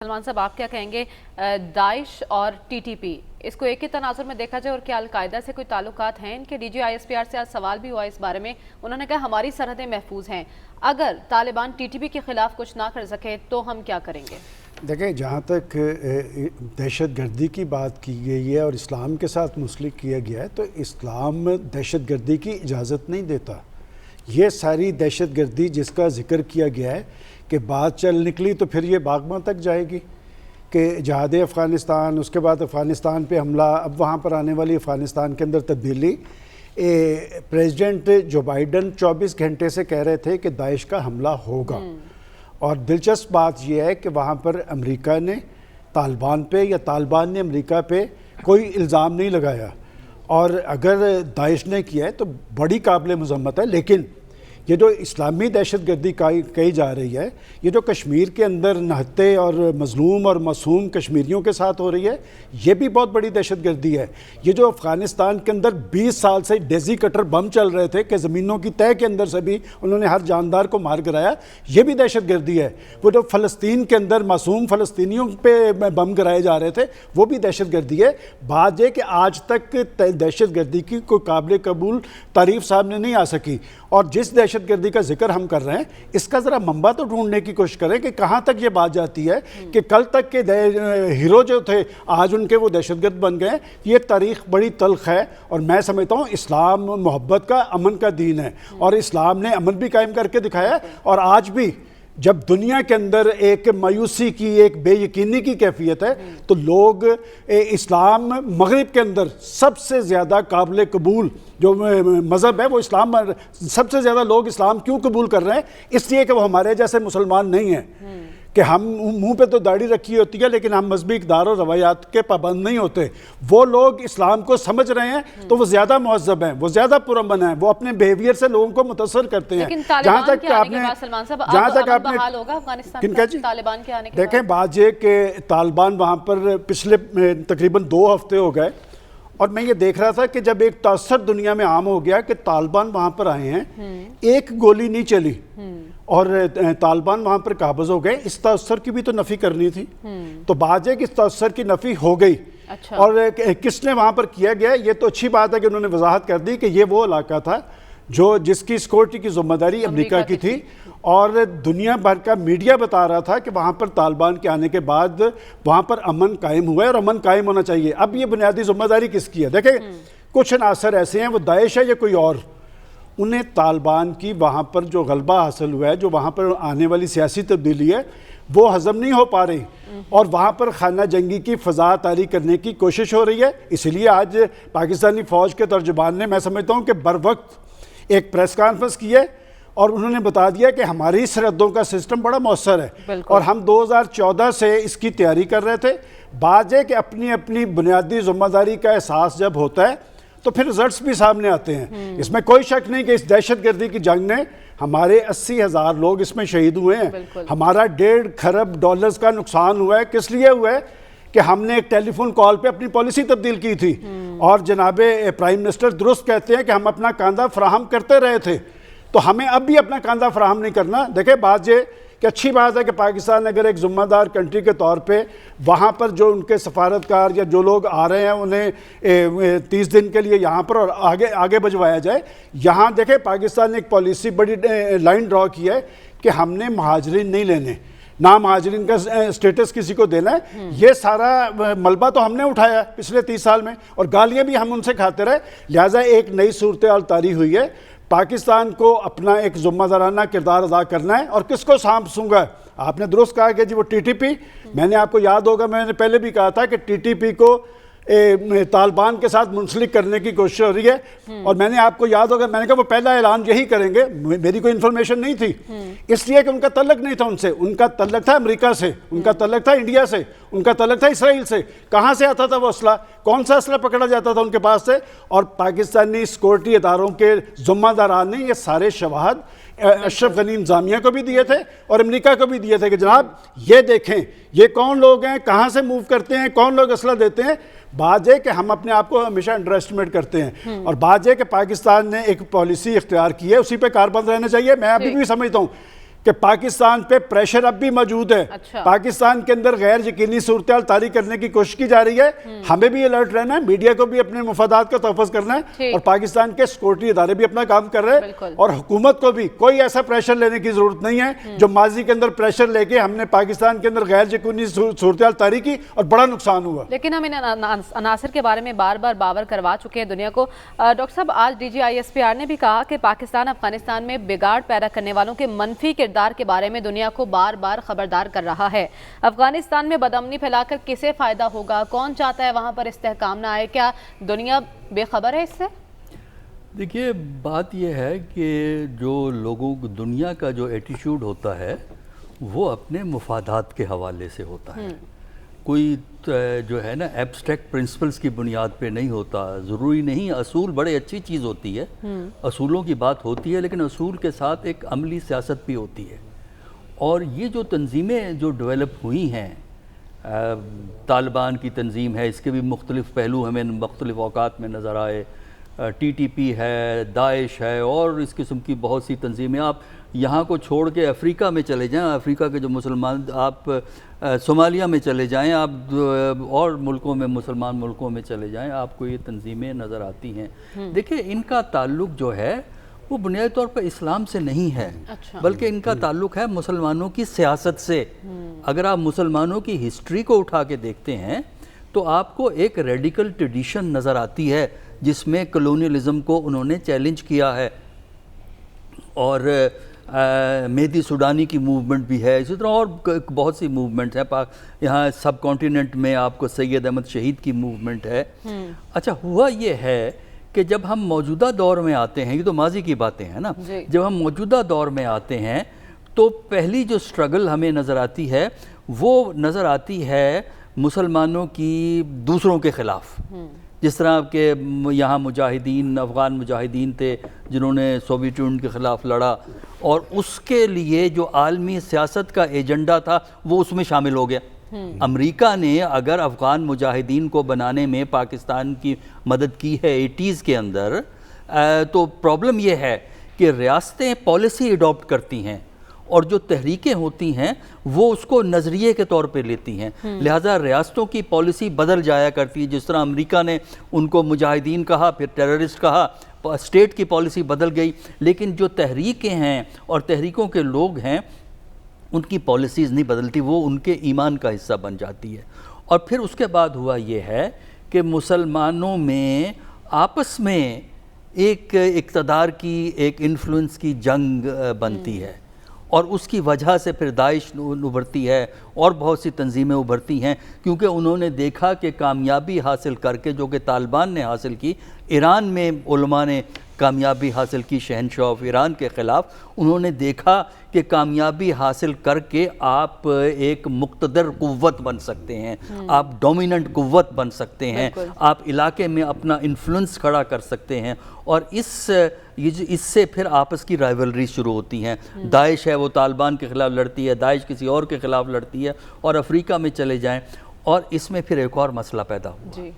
سلمان صاحب آپ کیا کہیں گے داعش اور ٹی ٹی پی اس کو ایک ہی تناظر میں دیکھا جائے اور کیا القاعدہ سے کوئی تعلقات ہیں ان کے؟ D G I S P R سے آج سوال بھی ہوا اس بارے میں، انہوں نے کہا ہماری سرحدیں محفوظ ہیں، اگر طالبان ٹی ٹی پی کے خلاف کچھ نہ کر سکے تو ہم کیا کریں گے؟ دیکھیں، جہاں تک دہشت گردی کی بات کی گئی ہے اور اسلام کے ساتھ منسلک کیا گیا ہے تو اسلام دہشت گردی کی اجازت نہیں دیتا۔ یہ ساری دہشت گردی جس کا ذکر کیا گیا ہے کہ بات چل نکلی تو پھر یہ باغماں تک جائے گی کہ جہاد افغانستان، اس کے بعد افغانستان پہ حملہ، اب وہاں پر آنے والی افغانستان کے اندر تبدیلی۔ پریزیڈنٹ جو بائیڈن 24 گھنٹے سے کہہ رہے تھے کہ داعش کا حملہ ہوگا، اور دلچسپ بات یہ ہے کہ وہاں پر امریکہ نے طالبان پہ یا طالبان نے امریکہ پہ کوئی الزام نہیں لگایا، اور اگر داعش نے کیا ہے تو بڑی قابل مذمت ہے۔ لیکن یہ جو اسلامی دہشت گردی کہی جا رہی ہے، یہ جو کشمیر کے اندر نہتے اور مظلوم اور معصوم کشمیریوں کے ساتھ ہو رہی ہے، یہ بھی بہت بڑی دہشت گردی ہے۔ یہ جو افغانستان کے اندر 20 سال سے ڈیزی کٹر بم چل رہے تھے کہ زمینوں کی تہہ کے اندر سے بھی انہوں نے ہر جاندار کو مار گرایا، یہ بھی دہشت گردی ہے۔ وہ جو فلسطین کے اندر معصوم فلسطینیوں پہ بم گرائے جا رہے تھے، وہ بھی دہشت گردی ہے۔ بات یہ کہ آج تک دہشت گردی کی کوئی قابل قبول تعریف سامنے نہیں آ سکی، اور جس دہشت گردی کا ذکر ہم کر رہے ہیں اس کا ذرا منبع تو ڈھونڈنے کی کوشش کریں کہ کہاں تک یہ بات جاتی ہے کہ کل تک کے ہیرو جو تھے آج ان کے وہ دہشت گرد بن گئے۔ یہ تاریخ بڑی تلخ ہے، اور میں سمجھتا ہوں اسلام محبت کا، امن کا دین ہے، اور اسلام نے امن بھی قائم کر کے دکھایا ہے۔ اور آج بھی جب دنیا کے اندر ایک مایوسی کی، ایک بے یقینی کی کیفیت ہے، تو لوگ اسلام مغرب کے اندر سب سے زیادہ قابل قبول جو مذہب ہے وہ اسلام، سب سے زیادہ لوگ اسلام کیوں قبول کر رہے ہیں؟ اس لیے کہ وہ ہمارے جیسے مسلمان نہیں ہیں کہ ہم منہ پہ تو داڑھی رکھی ہوتی ہے لیکن ہم مذہبی اقدار اور روایات کے پابند نہیں ہوتے۔ وہ لوگ اسلام کو سمجھ رہے ہیں تو وہ زیادہ مہذب ہیں، وہ زیادہ پرامن ہیں، وہ اپنے بیہیویئر سے لوگوں کو متاثر کرتے ہیں۔ جہاں تک آپ نے دیکھیں، بات یہ کہ طالبان وہاں پر پچھلے تقریباً 2 ہفتے ہو گئے، اور میں یہ دیکھ رہا تھا کہ جب ایک تاثر دنیا میں عام ہو گیا کہ طالبان وہاں پر آئے ہیں، ایک گولی نہیں چلی اور طالبان وہاں پر قابض ہو گئے، اس تاثر کی بھی تو نفی کرنی تھی۔ تو بات ہے کہ اس تاثر کی نفی ہو گئی، اور کس نے وہاں پر کیا گیا، یہ تو اچھی بات ہے کہ انہوں نے وضاحت کر دی کہ یہ وہ علاقہ تھا جس کی سیکورٹی کی ذمہ داری امریکہ کی تھی، اور دنیا بھر کا میڈیا بتا رہا تھا کہ وہاں پر طالبان کے آنے کے بعد وہاں پر امن قائم ہوا ہے، اور امن قائم ہونا چاہیے۔ اب یہ بنیادی ذمہ داری کس کی ہے؟ دیکھیں، کچھ عناصر ایسے ہیں، وہ داعش ہے یا کوئی اور، انہیں طالبان کی وہاں پر جو غلبہ حاصل ہوا ہے، جو وہاں پر آنے والی سیاسی تبدیلی ہے، وہ ہضم نہیں ہو پا رہی، اور وہاں پر خانہ جنگی کی فضا طاری کرنے کی کوشش ہو رہی ہے۔ اس لیے آج پاکستانی فوج کے ترجمان نے، میں سمجھتا ہوں کہ بروقت ایک پریس کانفرنس کی ہے، اور انہوں نے بتا دیا کہ ہماری سرحدوں کا سسٹم بڑا مؤثر ہے، اور ہم 2014 سے اس کی تیاری کر رہے تھے۔ بات یہ کہ اپنی اپنی بنیادی ذمہ داری کا احساس جب ہوتا ہے تو پھر رزلٹس بھی سامنے آتے ہیں۔ اس میں کوئی شک نہیں کہ اس دہشت گردی کی جنگ نے ہمارے 80,000 لوگ اس میں شہید ہوئے ہیں، ہمارا $1.5 ارب کا نقصان ہوا ہے۔ کس لیے ہوا ہے؟ کہ ہم نے ایک ٹیلی فون کال پہ اپنی پالیسی تبدیل کی تھی، اور جناب پرائم منسٹر درست کہتے ہیں کہ ہم اپنا کاندھا فراہم کرتے رہے تھے، تو ہمیں اب بھی اپنا کاندھا فراہم نہیں کرنا۔ دیکھیں، بات یہ کہ اچھی بات ہے کہ پاکستان اگر ایک ذمہ دار کنٹری کے طور پہ وہاں پر جو ان کے سفارتکار یا جو لوگ آ رہے ہیں انہیں 30 دن کے لیے یہاں پر اور آگے بھجوایا جائے۔ یہاں دیکھیں، پاکستان نے ایک پالیسی بڑی لائن ڈرا کی ہے کہ ہم نے مہاجرین نہیں لینے، نہ مہاجرین کا سٹیٹس کسی کو دینا ہے۔ یہ سارا ملبہ تو ہم نے اٹھایا پچھلے 30 سال میں، اور گالیاں بھی ہم ان سے کھاتے رہے، لہٰذا ایک نئی صورتحال طاری ہوئی ہے۔ پاکستان کو اپنا ایک ذمہ دارانہ کردار ادا کرنا ہے، اور کس کو سونپوں گا؟ آپ نے درست کہا کہ جی وہ ٹی ٹی پی، میں نے آپ کو یاد ہوگا میں نے پہلے بھی کہا تھا کہ ٹی ٹی پی کو طالبان کے ساتھ منسلک کرنے کی کوشش ہو رہی ہے، اور میں نے آپ کو یاد ہوگا میں نے کہا وہ پہلا اعلان یہی کریں گے، میری کوئی انفارمیشن نہیں تھی، اس لیے کہ ان کا تعلق نہیں تھا ان سے، ان کا تعلق تھا امریکہ سے، ان کا تعلق تھا انڈیا سے، ان کا تعلق تھا اسرائیل سے۔ کہاں سے آتا تھا وہ اسلحہ؟ کون سا اسلحہ پکڑا جاتا تھا ان کے پاس سے؟ اور پاکستانی سیکورٹی اداروں کے ذمہ داران نے یہ سارے شواہد اشرف غنی انتظامیہ کو بھی دیے تھے اور امریکہ کو بھی دیے تھے کہ جناب یہ دیکھیں یہ کون لوگ ہیں، کہاں سے موو کرتے ہیں، کون لوگ اسلحہ دیتے ہیں۔ بات یہ کہ ہم اپنے آپ کو ہمیشہ انڈر ایسٹیمیٹ کرتے ہیں، اور بات یہ کہ پاکستان نے ایک پالیسی اختیار کی ہے، اسی پہ کاربند رہنا چاہیے۔ میں ابھی بھی سمجھتا ہوں کہ پاکستان پہ پریشر اب بھی موجود ہے. اچھا. پاکستان کے اندر غیر یقینی صورتحال طاری کرنے کی کوشش کی جا رہی ہے. ہمیں بھی الرٹ رہنا ہے, میڈیا کو بھی اپنے مفادات کا تحفظ کرنا ہے, اور پاکستان کے سیکورٹی ادارے بھی اپنا کام کر رہے ہیں, اور حکومت کو بھی کوئی ایسا پریشر لینے کی ضرورت نہیں ہے جو ماضی کے اندر پریشر لے کے ہم نے پاکستان کے اندر غیر یقینی صورتحال طاری کی اور بڑا نقصان ہوا. لیکن ہم ان عناصر کے بارے میں بار بار باور کروا چکے ہیں دنیا کو. ڈاکٹر صاحب, آج DGISPR نے بھی کہا کہ پاکستان افغانستان میں بگاڑ پیدا کرنے والوں کے منفی کردار کے بارے میں دنیا کو بار بار خبردار کر رہا ہے. افغانستان میں بدامنی پھیلا کر کسے فائدہ ہوگا؟ کون چاہتا ہے وہاں پر استحکام نہ آئے؟ کیا دنیا بے خبر ہے اس سے؟ دیکھیے, بات یہ ہے کہ جو لوگوں دنیا کا جو ایٹیٹیوڈ ہوتا ہے وہ اپنے مفادات کے حوالے سے ہوتا ہے. کوئی جو ہے نا ایبسٹریکٹ پرنسپلز کی بنیاد پہ نہیں ہوتا. ضروری نہیں, اصول بڑے اچھی چیز ہوتی ہے, اصولوں کی بات ہوتی ہے, لیکن اصول کے ساتھ ایک عملی سیاست بھی ہوتی ہے. اور یہ جو تنظیمیں جو ڈیولپ ہوئی ہیں, طالبان کی تنظیم ہے, اس کے بھی مختلف پہلو ہمیں مختلف اوقات میں نظر آئے, TTP ہے, داعش ہے, اور اس قسم کی بہت سی تنظیمیں. آپ یہاں کو چھوڑ کے افریقہ میں چلے جائیں, افریقہ کے جو مسلمان, آپ صومالیہ میں چلے جائیں, آپ اور ملکوں میں, مسلمان ملکوں میں چلے جائیں, آپ کو یہ تنظیمیں نظر آتی ہیں. دیکھیں, ان کا تعلق جو ہے وہ بنیادی طور پر اسلام سے نہیں ہے, بلکہ ان کا تعلق ہے مسلمانوں کی سیاست سے. اگر آپ مسلمانوں کی ہسٹری کو اٹھا کے دیکھتے ہیں تو آپ کو ایک ریڈیکل ٹریڈیشن نظر آتی ہے جس میں کلونیلزم کو انہوں نے چیلنج کیا ہے, اور مہدی سوڈانی کی موومنٹ بھی ہے, اسی طرح اور بہت سی موومنٹ ہیں. یہاں سب کانٹیننٹ میں آپ کو سید احمد شہید کی موومنٹ ہے. اچھا, ہوا یہ ہے کہ جب ہم موجودہ دور میں آتے ہیں, یہ تو ماضی کی باتیں ہیں نا, جب ہم موجودہ دور میں آتے ہیں تو پہلی جو سٹرگل ہمیں نظر آتی ہے وہ نظر آتی ہے مسلمانوں کی دوسروں کے خلاف. جس طرح کہ یہاں مجاہدین, افغان مجاہدین تھے جنہوں نے سوویت یونین کے خلاف لڑا, اور اس کے لیے جو عالمی سیاست کا ایجنڈا تھا وہ اس میں شامل ہو گیا. امریکہ نے اگر افغان مجاہدین کو بنانے میں پاکستان کی مدد کی ہے 80s کے اندر, تو پرابلم یہ ہے کہ ریاستیں پالیسی اڈاپٹ کرتی ہیں اور جو تحریکیں ہوتی ہیں وہ اس کو نظریے کے طور پہ لیتی ہیں, لہٰذا ریاستوں کی پالیسی بدل جایا کرتی ہے. جس طرح امریکہ نے ان کو مجاہدین کہا, پھر ٹیررسٹ کہا, اسٹیٹ کی پالیسی بدل گئی, لیکن جو تحریکیں ہیں اور تحریکوں کے لوگ ہیں ان کی پالیسیز نہیں بدلتی, وہ ان کے ایمان کا حصہ بن جاتی ہے. اور پھر اس کے بعد ہوا یہ ہے کہ مسلمانوں میں آپس میں ایک اقتدار کی, ایک انفلوئنس کی جنگ بنتی ہے, اور اس کی وجہ سے پھر داعش ابھرتی ہے اور بہت سی تنظیمیں ابھرتی ہیں, کیونکہ انہوں نے دیکھا کہ کامیابی حاصل کر کے, جو کہ طالبان نے حاصل کی, ایران میں علماء نے کامیابی حاصل کی شہنشاہ آف ایران کے خلاف, انہوں نے دیکھا کہ کامیابی حاصل کر کے آپ ایک مقتدر قوت بن سکتے ہیں, آپ ڈومیننٹ قوت بن سکتے ہیں, آپ علاقے میں اپنا انفلوئنس کھڑا کر سکتے ہیں, اور اس سے پھر آپس کی رائیولری شروع ہوتی ہیں. داعش ہے وہ طالبان کے خلاف لڑتی ہے, داعش کسی اور کے خلاف لڑتی ہے, اور افریقہ میں چلے جائیں, اور اس میں پھر ایک اور مسئلہ پیدا ہوا.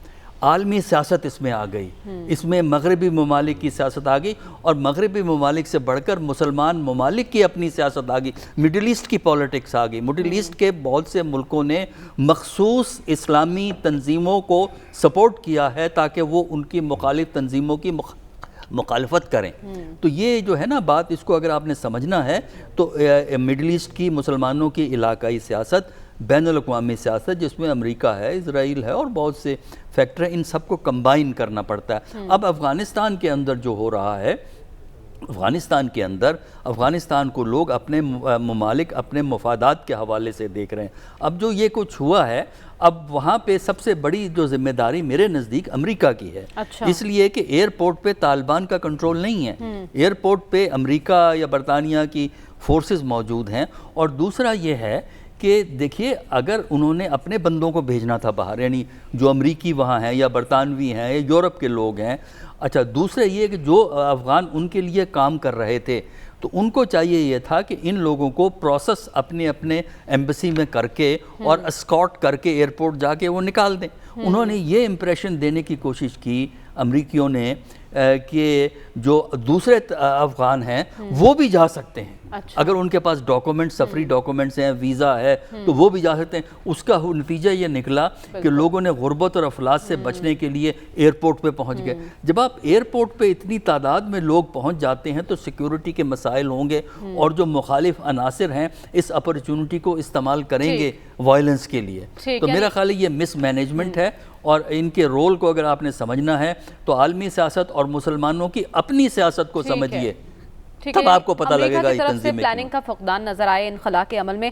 عالمی سیاست اس میں آ گئی, اس میں مغربی ممالک کی سیاست آ گئی, اور مغربی ممالک سے بڑھ کر مسلمان ممالک کی اپنی سیاست آ گئی, مڈل ایسٹ کی پولیٹکس آ گئی. مڈل ایسٹ کے بہت سے ملکوں نے مخصوص اسلامی تنظیموں کو سپورٹ کیا ہے تاکہ وہ ان کی مخالف تنظیموں کی مخالفت کریں. تو یہ جو ہے نا بات, اس کو اگر آپ نے سمجھنا ہے تو مڈل ایسٹ کی مسلمانوں کی علاقائی سیاست, بین الاقوامی سیاست جس میں امریکہ ہے, اسرائیل ہے اور بہت سے فیکٹر ہیں, ان سب کو کمبائن کرنا پڑتا ہے. اب افغانستان کے اندر جو ہو رہا ہے, افغانستان کے اندر افغانستان کو لوگ اپنے ممالک اپنے مفادات کے حوالے سے دیکھ رہے ہیں. اب جو یہ کچھ ہوا ہے, اب وہاں پہ سب سے بڑی جو ذمہ داری میرے نزدیک امریکہ کی ہے. اس لیے کہ ایئرپورٹ پہ طالبان کا کنٹرول نہیں ہے, ایئرپورٹ پہ امریکہ یا برطانیہ کی فورسز موجود ہیں. اور دوسرا یہ ہے کہ دیکھیے, اگر انہوں نے اپنے بندوں کو بھیجنا تھا باہر, یعنی جو امریکی وہاں ہیں یا برطانوی ہیں یا یورپ کے لوگ ہیں. اچھا, دوسرا یہ کہ جو افغان ان کے لیے کام کر رہے تھے, تو ان کو چاہیے یہ تھا کہ ان لوگوں کو پروسیس اپنے اپنے ایمبیسی میں کر کے اور اسکاٹ کر کے ایئرپورٹ جا کے وہ نکال دیں. انہوں نے یہ امپریشن دینے کی کوشش کی امریکیوں نے کہ جو دوسرے افغان ہیں وہ بھی جا سکتے ہیں، اگر ان کے پاس ڈاکومنٹ سفری ڈاکومنٹس ہیں، ویزا ہے تو وہ بھی جا سکتے ہیں۔ اس کا نتیجہ یہ نکلا کہ لوگوں نے غربت اور افلاس سے بچنے کے لیے ایئرپورٹ پہ پہنچ گئے۔ جب آپ ایئرپورٹ پہ اتنی تعداد میں لوگ پہنچ جاتے ہیں تو سیکیورٹی کے مسائل ہوں گے، اور جو مخالف عناصر ہیں اس اپرچونٹی کو استعمال کریں گے وائلنس کے لیے۔ تو میرا خیال ہے یہ مس مینجمنٹ ہے، اور ان کے رول کو اگر آپ نے سمجھنا ہے تو عالمی سیاست اور مسلمانوں کی اپنی سیاست کو سمجھیے، تب آپ کو پتہ لگے گا یہ تنظیمیں پلاننگ کا فقدان نظر آئے انخلا کے عمل میں۔